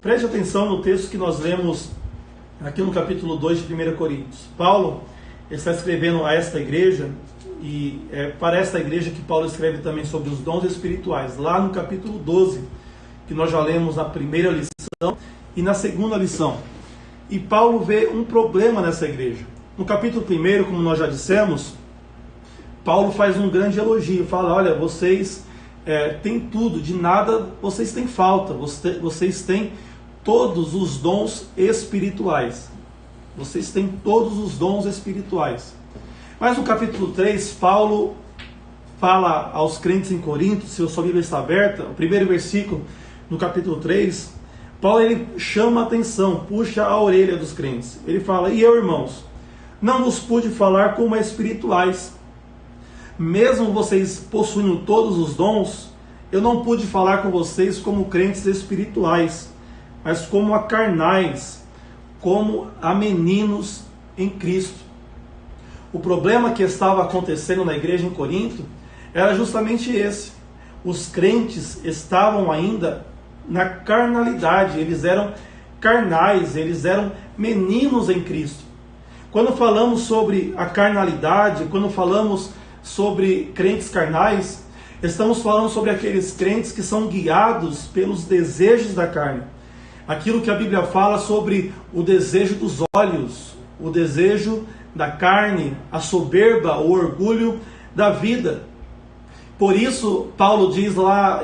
Preste atenção no texto que nós lemos aqui no capítulo 2 de 1 Coríntios. Paulo está escrevendo a esta igreja, e é para esta igreja que Paulo escreve também sobre os dons espirituais, lá no capítulo 12, que nós já lemos na primeira lição e na segunda lição. E Paulo vê um problema nessa igreja. No capítulo 1, como nós já dissemos, Paulo faz um grande elogio, fala: olha, vocês têm tudo, de nada vocês têm falta, vocês têm todos os dons espirituais. Vocês têm todos os dons espirituais. Mas no capítulo 3, Paulo fala aos crentes em Corinto, se a sua Bíblia está aberta, o primeiro versículo no capítulo 3, Paulo ele chama a atenção, puxa a orelha dos crentes. Ele fala: e eu, irmãos, não vos pude falar como espirituais. Mesmo vocês possuindo todos os dons, eu não pude falar com vocês como crentes espirituais, mas como a carnais, como a meninos em Cristo. O problema que estava acontecendo na igreja em Corinto era justamente esse. Os crentes estavam ainda na carnalidade, eles eram carnais, eles eram meninos em Cristo. Quando falamos sobre a carnalidade, quando falamos sobre crentes carnais, estamos falando sobre aqueles crentes que são guiados pelos desejos da carne. Aquilo que a Bíblia fala sobre o desejo dos olhos, o desejo da carne, a soberba, o orgulho da vida. Por isso, Paulo diz lá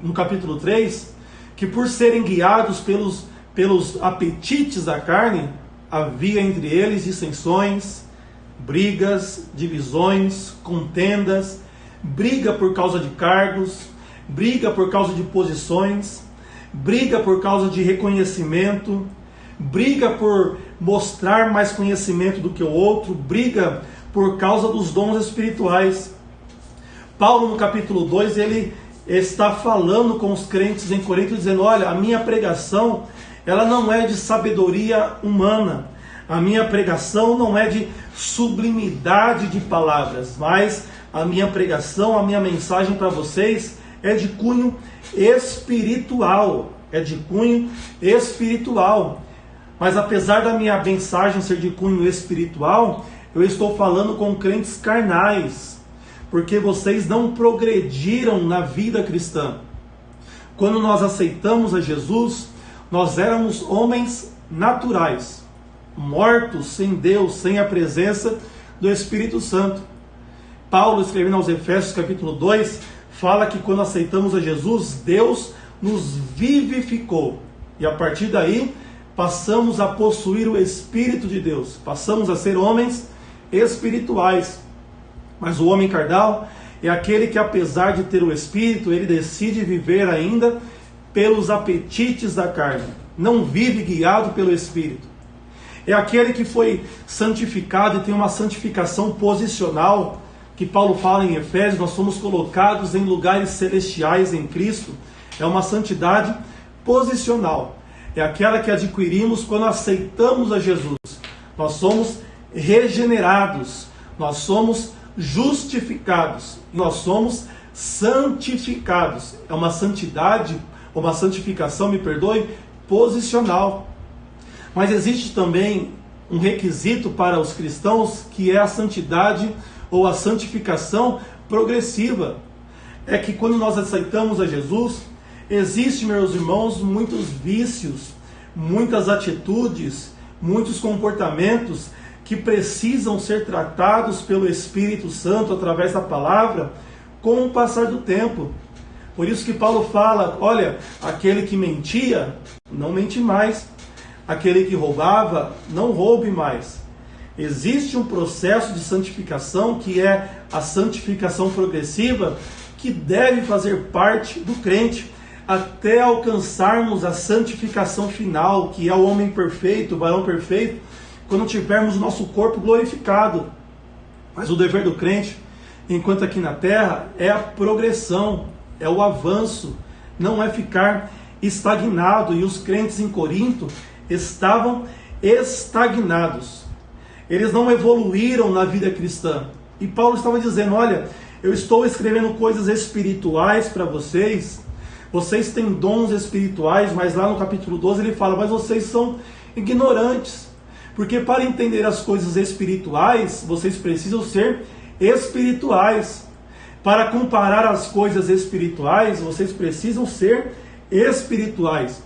no capítulo 3, que por serem guiados pelos apetites da carne, havia entre eles dissensões, brigas, divisões, contendas, briga por causa de cargos, briga por causa de posições, briga por causa de reconhecimento, briga por mostrar mais conhecimento do que o outro, briga por causa dos dons espirituais. Paulo, no capítulo 2, ele está falando com os crentes em Corinto, dizendo: olha, a minha pregação, ela não é de sabedoria humana, a minha pregação não é de sublimidade de palavras, mas a minha pregação, a minha mensagem para vocês é de cunho espiritual, Mas apesar da minha mensagem ser de cunho espiritual, eu estou falando com crentes carnais, porque vocês não progrediram na vida cristã. Quando nós aceitamos a Jesus, nós éramos homens naturais, mortos sem Deus, sem a presença do Espírito Santo. Paulo, escrevendo aos Efésios capítulo 2, fala que quando aceitamos a Jesus, Deus nos vivificou. E a partir daí, passamos a possuir o Espírito de Deus. Passamos a ser homens espirituais. Mas o homem carnal é aquele que, apesar de ter o Espírito, ele decide viver ainda pelos apetites da carne. Não vive guiado pelo Espírito. É aquele que foi santificado e tem uma santificação posicional, que Paulo fala em Efésios: nós somos colocados em lugares celestiais em Cristo. É uma santidade posicional. É aquela que adquirimos quando aceitamos a Jesus. Nós somos regenerados, nós somos justificados, nós somos santificados. É uma santidade, uma santificação, posicional. Mas existe também um requisito para os cristãos, que é a santidade ou a santificação progressiva. É que quando nós aceitamos a Jesus, existem, meus irmãos, muitos vícios, muitas atitudes, muitos comportamentos que precisam ser tratados pelo Espírito Santo através da palavra com o passar do tempo. Por isso que Paulo fala: olha, aquele que mentia, não mente mais. Aquele que roubava, não roube mais. Existe um processo de santificação, que é a santificação progressiva, que deve fazer parte do crente, até alcançarmos a santificação final, que é o homem perfeito, o varão perfeito, quando tivermos o nosso corpo glorificado. Mas o dever do crente, enquanto aqui na terra, é a progressão, é o avanço, não é ficar estagnado. E os crentes em Corinto estavam estagnados. Eles não evoluíram na vida cristã. E Paulo estava dizendo: olha, eu estou escrevendo coisas espirituais para vocês, Vocês têm dons espirituais, mas lá no capítulo 12 ele fala, mas vocês são ignorantes. Porque para entender as coisas espirituais, vocês precisam ser espirituais. Para comparar as coisas espirituais, vocês precisam ser espirituais.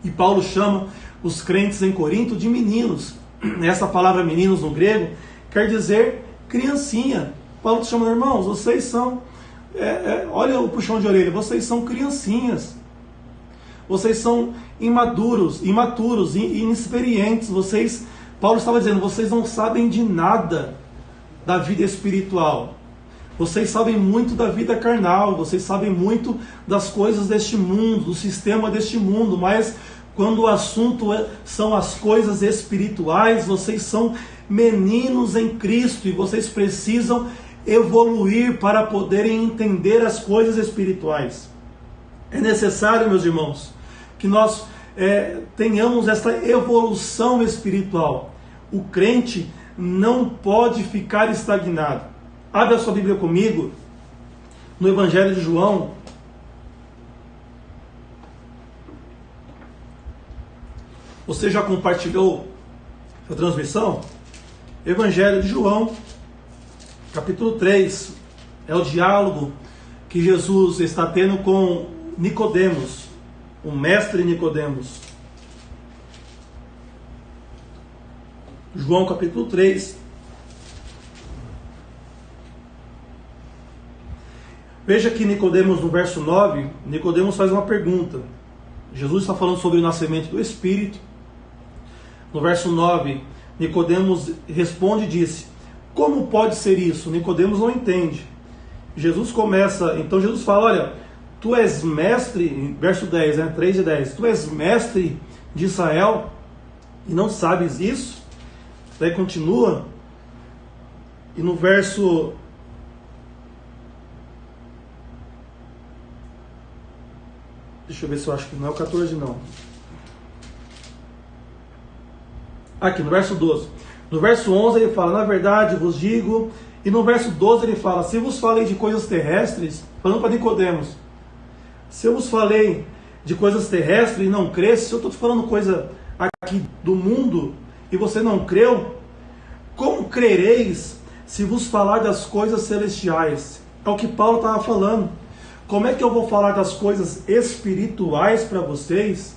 E Paulo chama os crentes em Corinto de meninos. Essa palavra meninos no grego quer dizer criancinha. Paulo te chama, irmãos, vocês são, olha o puxão de orelha, vocês são criancinhas. Vocês são imaturos, inexperientes. Paulo estava dizendo, vocês não sabem de nada da vida espiritual. Vocês sabem muito da vida carnal, vocês sabem muito das coisas deste mundo, do sistema deste mundo, mas quando o assunto são as coisas espirituais, vocês são meninos em Cristo e vocês precisam evoluir para poderem entender as coisas espirituais. É necessário, meus irmãos, que nós tenhamos essa evolução espiritual. O crente não pode ficar estagnado. Abre a sua Bíblia comigo, no Evangelho de João. Você já compartilhou a transmissão? Evangelho de João, capítulo 3. É o diálogo que Jesus está tendo com Nicodemos, o mestre Nicodemos. João capítulo 3. Veja que Nicodemos, no verso 9, Nicodemos faz uma pergunta. Jesus está falando sobre o nascimento do Espírito. No verso 9, Nicodemos responde e disse, como pode ser isso? Nicodemos não entende. Então Jesus fala, olha, tu és mestre, verso 10, 3 e 10, tu és mestre de Israel e não sabes isso? Daí continua, e no verso... Deixa eu ver se eu acho que não é o 14 não. Aqui, no verso 12. No verso 11 ele fala, na verdade vos digo... E no verso 12 ele fala, se vos falei de coisas terrestres, falando para Nicodemos, se eu vos falei de coisas terrestres e não cresce, se eu estou te falando coisa aqui do mundo e você não creu, como crereis se vos falar das coisas celestiais? É o que Paulo estava falando. Como é que eu vou falar das coisas espirituais para vocês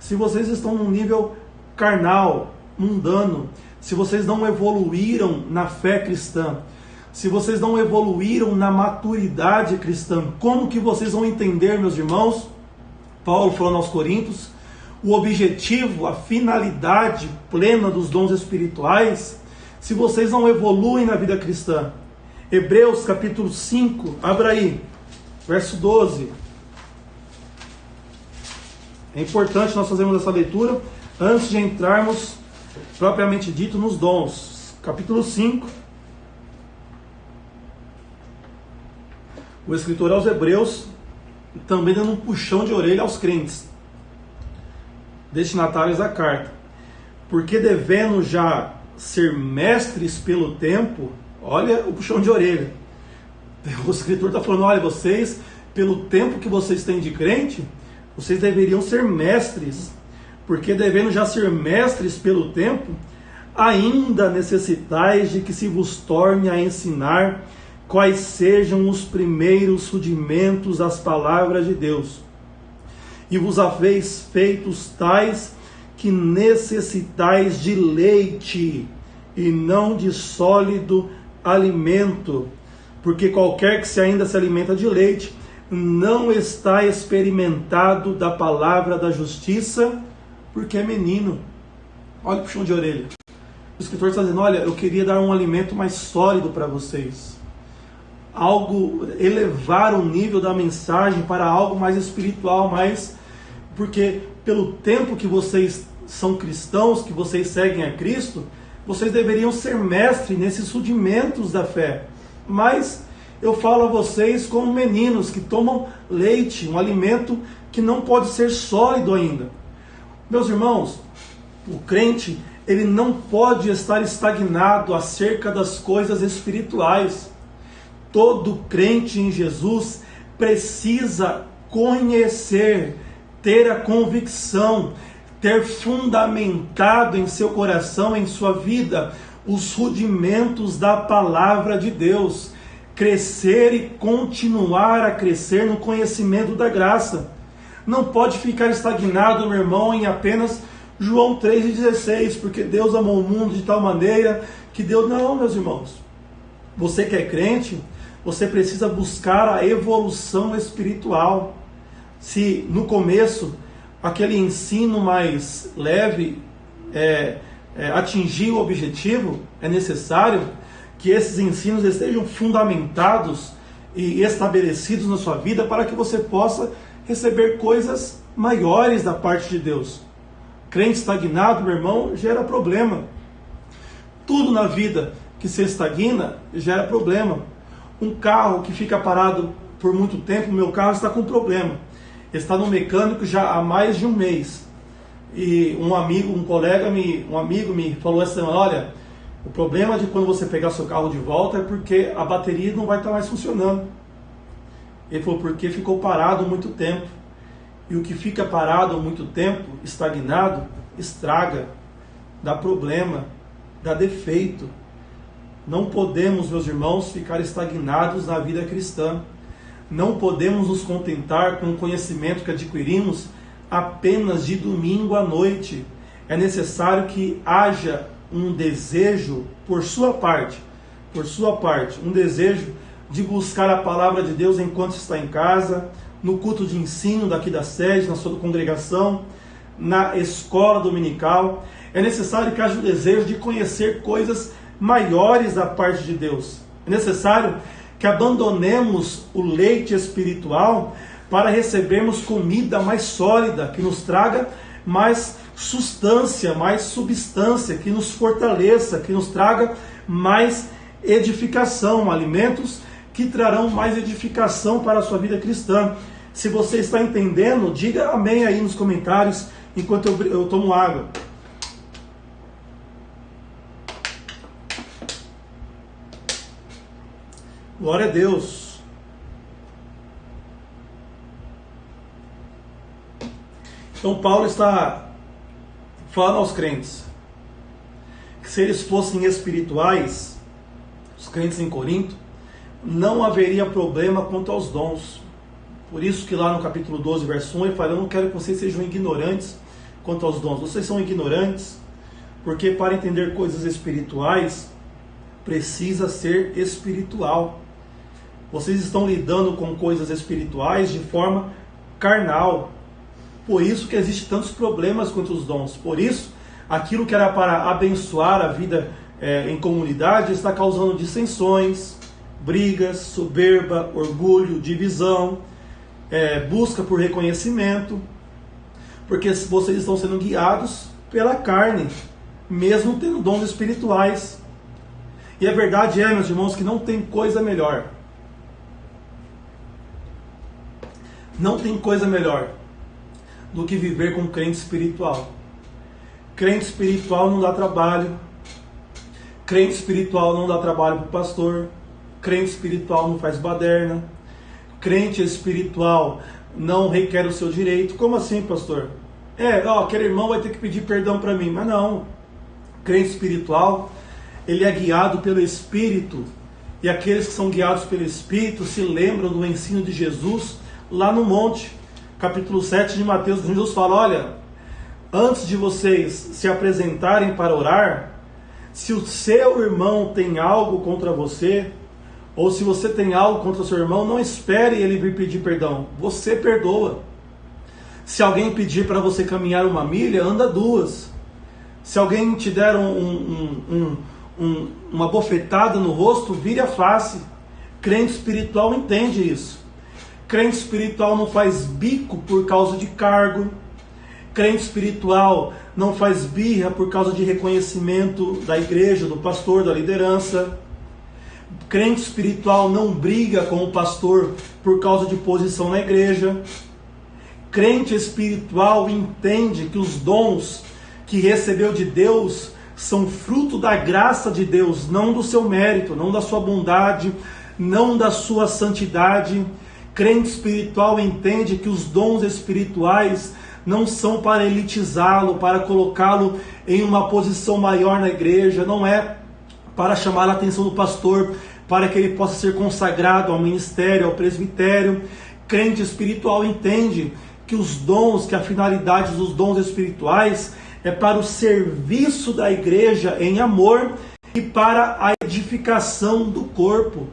se vocês estão num nível carnal, mundano, se vocês não evoluíram na fé cristã, se vocês não evoluíram na maturidade cristã? Como que vocês vão entender, meus irmãos? Paulo falando aos Coríntios, o objetivo, a finalidade plena dos dons espirituais, se vocês não evoluem na vida cristã. Hebreus capítulo 5, abra aí. Verso 12. É importante nós fazermos essa leitura antes de entrarmos, propriamente dito, nos dons. Capítulo 5. O escritor aos Hebreus, também dando um puxão de orelha aos crentes, destinatários da carta. Porque devendo já ser mestres pelo tempo, olha o puxão de orelha. O escritor está falando, olha, vocês, pelo tempo que vocês têm de crente, vocês deveriam ser mestres, porque devendo já ser mestres pelo tempo, ainda necessitais de que se vos torne a ensinar quais sejam os primeiros rudimentos das palavras de Deus. E vos haveis feitos tais que necessitais de leite, e não de sólido alimento, porque qualquer que se ainda se alimenta de leite, não está experimentado da palavra da justiça, porque é menino. Olha o puxão de orelha. O escritor está dizendo, olha, eu queria dar um alimento mais sólido para vocês. Elevar o nível da mensagem para algo mais espiritual, porque pelo tempo que vocês são cristãos, que vocês seguem a Cristo, vocês deveriam ser mestres nesses rudimentos da fé. Mas eu falo a vocês como meninos que tomam leite, um alimento que não pode ser sólido ainda. Meus irmãos, o crente, ele não pode estar estagnado acerca das coisas espirituais. Todo crente em Jesus precisa conhecer, ter a convicção, ter fundamentado em seu coração, em sua vida, os rudimentos da palavra de Deus. Crescer e continuar a crescer no conhecimento da graça. Não pode ficar estagnado, meu irmão, em apenas João 3,16, porque Deus amou o mundo de tal maneira que Deus... Não, meus irmãos. Você que é crente, você precisa buscar a evolução espiritual. Se no começo aquele ensino mais leve atingir o objetivo, é necessário que esses ensinos estejam fundamentados e estabelecidos na sua vida para que você possa receber coisas maiores da parte de Deus. Crente estagnado, meu irmão, gera problema. Tudo na vida que se estagna gera problema. Um carro que fica parado por muito tempo, meu carro está com problema. Está no mecânico já há mais de um mês. E um amigo me falou essa semana, olha, o problema de quando você pegar seu carro de volta é porque a bateria não vai estar mais funcionando. Ele falou, porque ficou parado muito tempo. E o que fica parado muito tempo, estagnado, estraga, dá problema, dá defeito. Não podemos, meus irmãos, ficar estagnados na vida cristã. Não podemos nos contentar com o conhecimento que adquirimos apenas de domingo à noite. É necessário que haja um desejo por sua parte, um desejo de buscar a palavra de Deus enquanto está em casa, no culto de ensino daqui da sede, na sua congregação, na escola dominical. É necessário que haja o desejo de conhecer coisas maiores da parte de Deus. É necessário que abandonemos o leite espiritual para recebermos comida mais sólida, que nos traga mais substância, que nos fortaleça, que nos traga mais edificação, alimentos que trarão mais edificação para a sua vida cristã. Se você está entendendo, diga amém aí nos comentários, enquanto eu tomo água. Glória a Deus. Então Paulo está falando aos crentes que se eles fossem espirituais, os crentes em Corinto, não haveria problema quanto aos dons. Por isso que lá no capítulo 12, verso 1, ele fala, eu não quero que vocês sejam ignorantes quanto aos dons. Vocês são ignorantes porque para entender coisas espirituais, precisa ser espiritual. Vocês estão lidando com coisas espirituais de forma carnal. Por isso que existem tantos problemas quanto os dons. Por isso, aquilo que era para abençoar a vida em comunidade está causando dissensões, brigas, soberba, orgulho, divisão, busca por reconhecimento, porque vocês estão sendo guiados pela carne, mesmo tendo dons espirituais. E a verdade é, meus irmãos, que não tem coisa melhor. Não tem coisa melhor do que viver com um crente espiritual. Crente espiritual não dá trabalho. Crente espiritual não dá trabalho para o pastor. Crente espiritual não faz baderna. Crente espiritual não requer o seu direito. Como assim, pastor? Aquele irmão vai ter que pedir perdão para mim. Mas não. Crente espiritual, ele é guiado pelo Espírito. E aqueles que são guiados pelo Espírito se lembram do ensino de Jesus lá no monte. Capítulo 7 de Mateus, Jesus fala, olha, antes de vocês se apresentarem para orar, se o seu irmão tem algo contra você, ou se você tem algo contra o seu irmão, não espere ele vir pedir perdão. Você perdoa. Se alguém pedir para você caminhar 1 milha, anda 2. Se alguém te der uma bofetada no rosto, vire a face. Crente espiritual entende isso. Crente espiritual não faz bico por causa de cargo. Crente espiritual não faz birra por causa de reconhecimento da igreja, do pastor, da liderança. Crente espiritual não briga com o pastor por causa de posição na igreja. Crente espiritual entende que os dons que recebeu de Deus são fruto da graça de Deus, não do seu mérito, não da sua bondade, não da sua santidade. Crente espiritual entende que os dons espirituais não são para elitizá-lo, para colocá-lo em uma posição maior na igreja, não é para chamar a atenção do pastor, para que ele possa ser consagrado ao ministério, ao presbitério. Crente espiritual entende que os dons, que a finalidade dos dons espirituais é para o serviço da igreja em amor e para a edificação do corpo.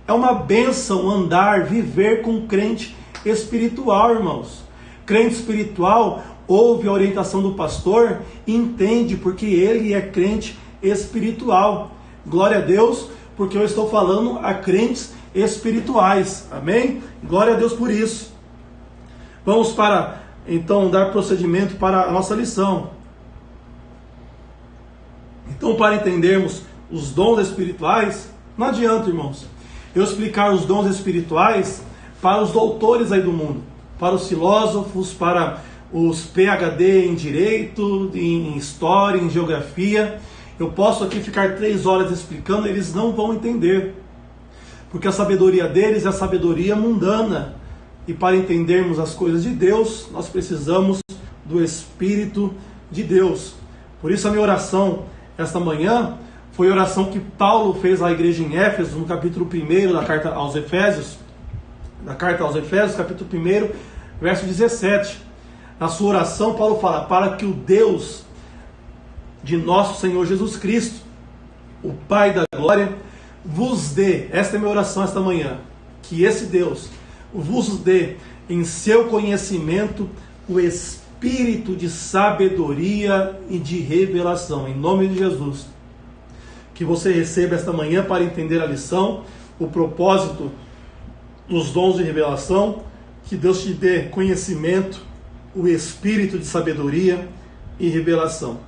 É uma bênção andar, viver com um crente espiritual, irmãos. Crente espiritual ouve a orientação do pastor e entende porque ele é crente espiritual. Glória a Deus, porque eu estou falando a crentes espirituais. Amém? Glória a Deus por isso. Vamos para, então, dar procedimento para a nossa lição. Então, para entendermos os dons espirituais, não adianta, irmãos, eu explicar os dons espirituais para os doutores aí do mundo, para os filósofos, para os PhD em Direito, em História, em Geografia. Eu posso aqui ficar 3 horas explicando, eles não vão entender, porque a sabedoria deles é a sabedoria mundana. E para entendermos as coisas de Deus, nós precisamos do Espírito de Deus. Por isso a minha oração esta manhã foi a oração que Paulo fez à igreja em Éfeso, no capítulo 1 da carta aos Efésios, capítulo 1, verso 17. Na sua oração, Paulo fala: para que o Deus de nosso Senhor Jesus Cristo, o Pai da glória, vos dê, esta é a minha oração esta manhã, que esse Deus vos dê em seu conhecimento o espírito de sabedoria e de revelação, em nome de Jesus. Que você receba esta manhã para entender a lição, o propósito dos dons de revelação, que Deus te dê conhecimento, o espírito de sabedoria e revelação.